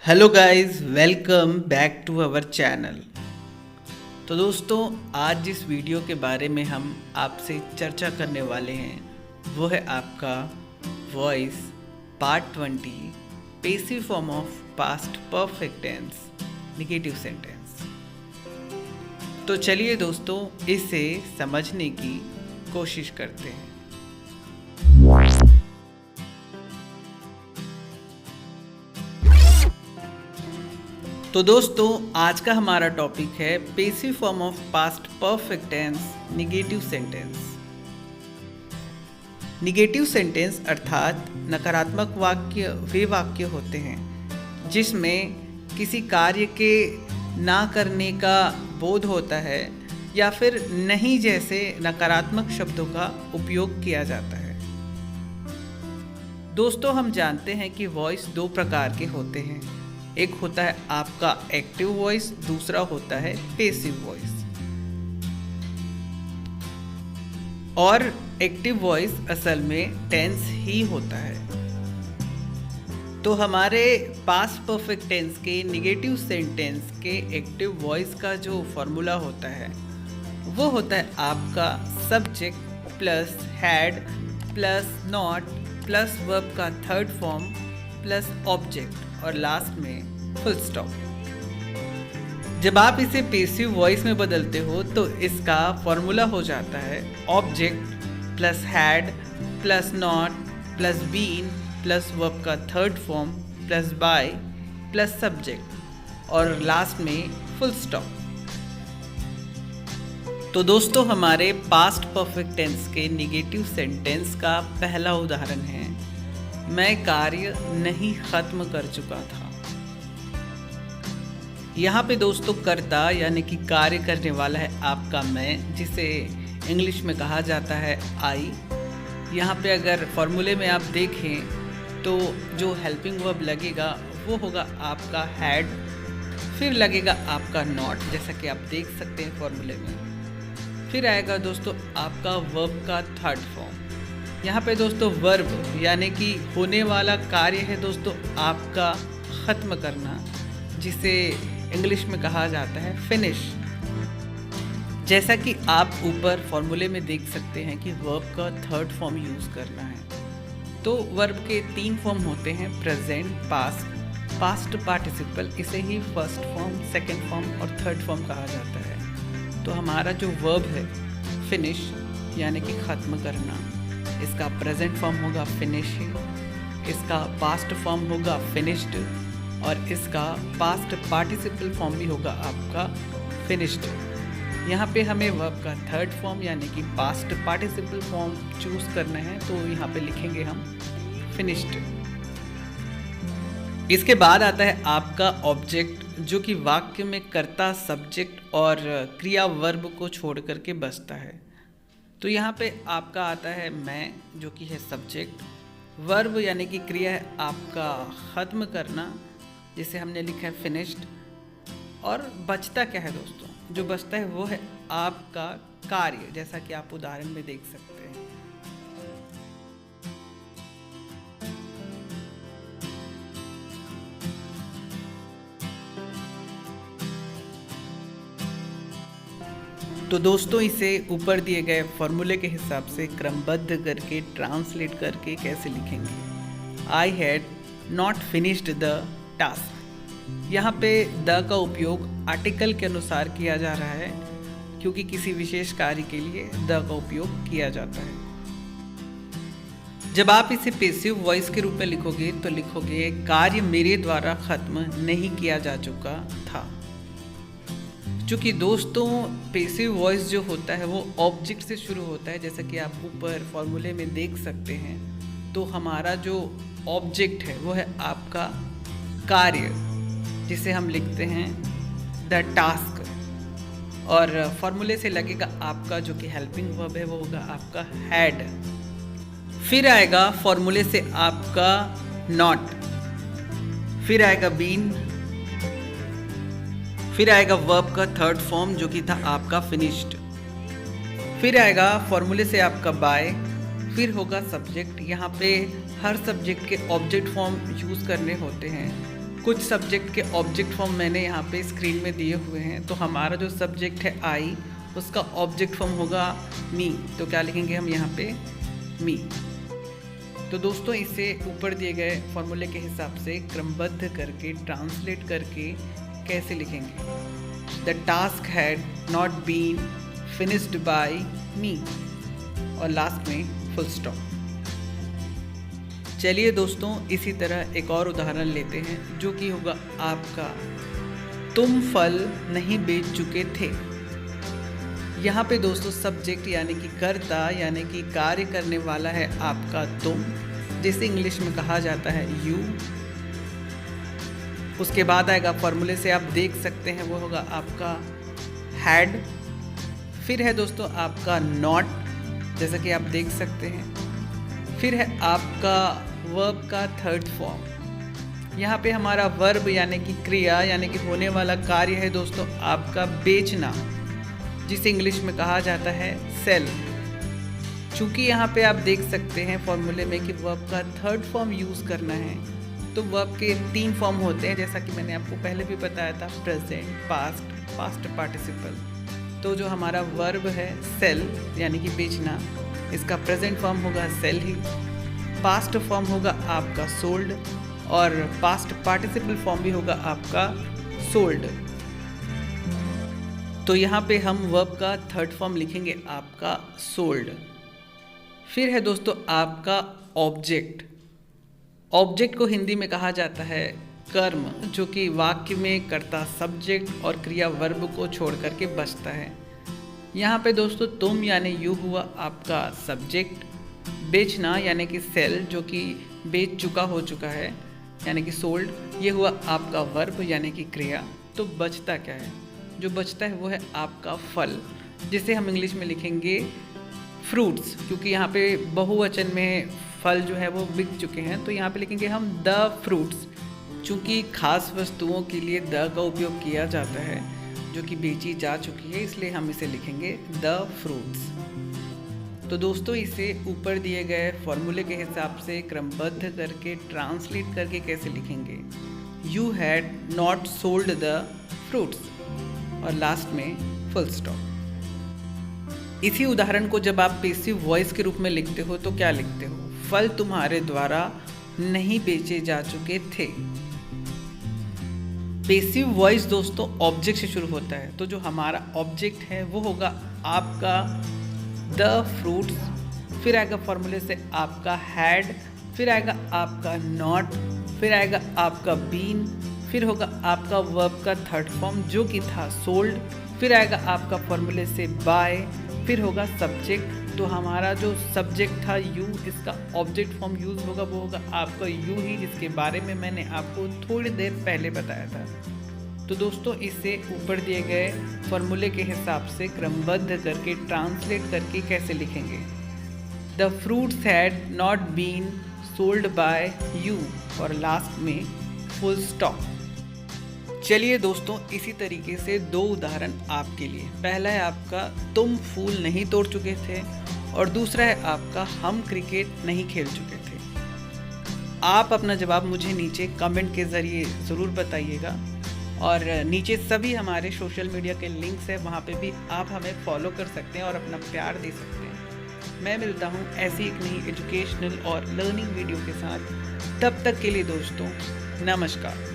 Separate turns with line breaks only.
Hello guys, welcome back to our channel. तो दोस्तों, आज जिस वीडियो के बारे में हम आपसे चर्चा करने वाले हैं वो है आपका voice part 20 passive form of past perfect tense negative sentence. तो चलिए दोस्तों, इसे समझने की कोशिश करते हैं। तो दोस्तों, आज का हमारा टॉपिक है passive form of past perfect tense negative sentence. Negative sentence अर्थात नकारात्मक वाक्य वे वाक्य होते हैं जिसमें किसी कार्य के ना करने का बोध होता है या फिर नहीं जैसे नकारात्मक शब्दों का उपयोग किया जाता है। दोस्तों, हम जानते हैं कि वॉइस दो प्रकार के होते हैं। एक होता है आपका एक्टिव वॉइस, दूसरा होता है पेसिव वॉइस। और एक्टिव वॉइस असल में टेंस ही होता है। तो हमारे पास्ट परफेक्ट टेंस के नेगेटिव सेंटेंस के एक्टिव वॉइस का जो फॉर्मूला होता है वो होता है आपका subject plus had plus not plus verb का थर्ड फॉर्म प्लस ऑब्जेक्ट और लास्ट में फुल स्टॉप। जब आप इसे पेसिव वॉइस में बदलते हो तो इसका फॉर्मूला हो जाता है object plus had plus not plus been plus verb का third form plus by plus subject और लास्ट में फुल स्टॉप। तो दोस्तों, हमारे पास्ट परफेक्ट टेंस के नेगेटिव सेंटेंस का पहला उदाहरण है, मैं कार्य नहीं खत्म कर चुका था। यहाँ पे दोस्तों कर्ता यानी कि कार्य करने वाला है आपका मैं, जिसे इंग्लिश में कहा जाता है आई। यहाँ पे अगर फॉर्मूले में आप देखें तो जो हेल्पिंग वर्ब लगेगा वो होगा आपका हैड, फिर लगेगा आपका नॉट जैसा कि आप देख सकते हैं फॉर्मूले में, फिर आएगा दोस्तों आपका वर्ब का थर्ड फॉर्म। यहाँ पे दोस्तों वर्ब यानी कि होने वाला कार्य है दोस्तों आपका ख़त्म करना, जिसे इंग्लिश में कहा जाता है फिनिश। जैसा कि आप ऊपर फॉर्मूले में देख सकते हैं कि वर्ब का थर्ड फॉर्म यूज़ करना है। तो वर्ब के तीन फॉर्म होते हैं, प्रेजेंट, पास्ट, पास्ट पार्टिसिपल, इसे ही फर्स्ट फॉर्म, सेकेंड फॉर्म और थर्ड फॉर्म कहा जाता है। तो हमारा जो वर्ब है फिनिश यानी कि ख़त्म करना, इसका प्रेजेंट फॉर्म होगा फिनिशिंग, इसका पास्ट फॉर्म होगा फिनिश्ड और इसका पास्ट पार्टिसिपल फॉर्म भी होगा आपका फिनिश्ड। यहाँ पे हमें वर्ब का थर्ड फॉर्म यानी कि पास्ट पार्टिसिपल फॉर्म चूज़ करना है, तो यहाँ पे लिखेंगे हम फिनिश्ड। इसके बाद आता है आपका ऑब्जेक्ट, जो कि वाक्य में कर्ता, सब्जेक्ट और क्रिया वर्ब को छोड़ करके बचता है। तो यहाँ पे आपका आता है मैं, जो कि है सब्जेक्ट, वर्ब यानी कि क्रिया है आपका ख़त्म करना, जिसे हमने लिखा है फिनिश्ड, और बचता क्या है दोस्तों? जो बचता है वो है आपका कार्य, जैसा कि आप उदाहरण में देख सकते हैं। तो दोस्तों, इसे ऊपर दिए गए फॉर्मूले के हिसाब से क्रमबद्ध करके ट्रांसलेट करके कैसे लिखेंगे। I had not finished the task. यहाँ पे द का उपयोग आर्टिकल के अनुसार किया जा रहा है, क्योंकि किसी विशेष कार्य के लिए द का उपयोग किया जाता है। जब आप इसे पेसिव वॉइस के रूप में लिखोगे तो लिखोगे कार्य मेरे द्वारा खत्म नहीं किया जा चुका था। चूँकि दोस्तों पेसिव वॉइस जो होता है वो ऑब्जेक्ट से शुरू होता है, जैसा कि आप ऊपर फॉर्मूले में देख सकते हैं। तो हमारा जो ऑब्जेक्ट है वो है आपका कार्य, जिसे हम लिखते हैं द टास्क, और फॉर्मूले से लगेगा आपका जो कि हेल्पिंग वर्ब है वो होगा आपका हैड। फिर आएगा फॉर्मूले से आपका नॉट, फिर आएगा बीन, फिर आएगा वर्ब का थर्ड फॉर्म जो कि था आपका फिनिश्ड, फिर आएगा फॉर्मूले से आपका बाय, फिर होगा सब्जेक्ट। यहाँ पे हर सब्जेक्ट के ऑब्जेक्ट फॉर्म यूज़ करने होते हैं। कुछ सब्जेक्ट के ऑब्जेक्ट फॉर्म मैंने यहाँ पे स्क्रीन में दिए हुए हैं। तो हमारा जो सब्जेक्ट है आई, उसका ऑब्जेक्ट फॉर्म होगा मी। तो क्या लिखेंगे हम यहाँ पे? मी। तो दोस्तों इसे ऊपर दिए गए फॉर्मूले के हिसाब से क्रमबद्ध करके ट्रांसलेट करके कैसे लिखेंगे? The task had not been finished by me, और लास्ट में फुल स्टॉप। चलिए दोस्तों इसी तरह एक और उदाहरण लेते हैं जो कि होगा आपका तुम फल नहीं बेच चुके थे। यहाँ पे दोस्तों सब्जेक्ट यानी कि कर्ता यानी कि कार्य करने वाला है आपका तुम, जिसे इंग्लिश में कहा जाता है यू। उसके बाद आएगा फॉर्मूले से आप देख सकते हैं वो होगा आपका हैड। फिर है दोस्तों आपका नॉट, जैसा कि आप देख सकते हैं। फिर है आपका वर्ब का थर्ड फॉर्म। यहाँ पे हमारा वर्ब यानी कि क्रिया यानी कि होने वाला कार्य है दोस्तों आपका बेचना, जिसे इंग्लिश में कहा जाता है सेल। चूँकि यहाँ पे आप देख सकते हैं फॉर्मूले में कि वर्ब का थर्ड फॉर्म यूज़ करना है, तो वर्ब के 3 फॉर्म होते हैं, जैसा कि मैंने आपको पहले भी बताया था, प्रेजेंट, पास्ट, पास्ट पार्टिसिपल। तो जो हमारा वर्ब है सेल यानी कि बेचना, इसका प्रेजेंट फॉर्म होगा सेल ही, पास्ट फॉर्म होगा आपका सोल्ड, और पास्ट पार्टिसिपल फॉर्म भी होगा आपका सोल्ड। तो यहाँ पे हम वर्ब का थर्ड फॉर्म लिखेंगे आपका सोल्ड। फिर है दोस्तों आपका ऑब्जेक्ट। ऑब्जेक्ट को हिंदी में कहा जाता है कर्म, जो कि वाक्य में कर्ता सब्जेक्ट और क्रिया वर्ब को छोड़ करके बचता है। यहाँ पे दोस्तों तुम यानी यू हुआ आपका सब्जेक्ट, बेचना यानी कि सेल जो कि बेच चुका हो चुका है यानी कि सोल्ड, ये हुआ आपका वर्ब यानी कि क्रिया। तो बचता क्या है? जो बचता है वो है आपका फल, जिसे हम इंग्लिश में लिखेंगे फ्रूट्स, क्योंकि यहाँ पे बहुवचन में फल जो है वो बिक चुके हैं, तो यहाँ पे लिखेंगे हम द फ्रूट्स। चूँकि खास वस्तुओं के लिए द का उपयोग किया जाता है जो कि बेची जा चुकी है, इसलिए हम इसे लिखेंगे द फ्रूट्स। तो दोस्तों इसे ऊपर दिए गए फॉर्मूले के हिसाब से क्रमबद्ध करके ट्रांसलेट करके कैसे लिखेंगे? You had not sold the fruits, और लास्ट में फुल स्टॉप। इसी उदाहरण को जब आप पैसिव वॉइस के रूप में लिखते हो तो क्या लिखते हो? फल तुम्हारे द्वारा नहीं बेचे जा चुके थे। पैसिव वॉइस दोस्तों ऑब्जेक्ट से शुरू होता है, तो जो हमारा ऑब्जेक्ट है वो होगा आपका द फ्रूट्स। फिर आएगा फॉर्मूले से आपका हैड, फिर आएगा आपका नॉट, फिर आएगा आपका बीन, फिर होगा आपका वर्ब का थर्ड फॉर्म जो कि था सोल्ड, फिर आएगा आपका फॉर्मूले से बाय, फिर होगा सब्जेक्ट। तो हमारा जो सब्जेक्ट था यू, इसका ऑब्जेक्ट फॉर्म यूज़ होगा वो होगा आपका यू ही, जिसके बारे में मैंने आपको थोड़ी देर पहले बताया था। तो दोस्तों इसे ऊपर दिए गए फॉर्मूले के हिसाब से क्रमबद्ध करके ट्रांसलेट करके कैसे लिखेंगे? The fruits had not been sold by you, और लास्ट में फुल स्टॉप। चलिए दोस्तों इसी तरीके से 2 उदाहरण आपके लिए। पहला है आपका तुम फूल नहीं तोड़ चुके थे, और दूसरा है आपका हम क्रिकेट नहीं खेल चुके थे। आप अपना जवाब मुझे नीचे कमेंट के ज़रिए ज़रूर बताइएगा, और नीचे सभी हमारे सोशल मीडिया के लिंक्स हैं, वहाँ पे भी आप हमें फॉलो कर सकते हैं और अपना प्यार दे सकते हैं। मैं मिलता हूँ ऐसी एक नई एजुकेशनल और लर्निंग वीडियो के साथ। तब तक के लिए दोस्तों नमस्कार।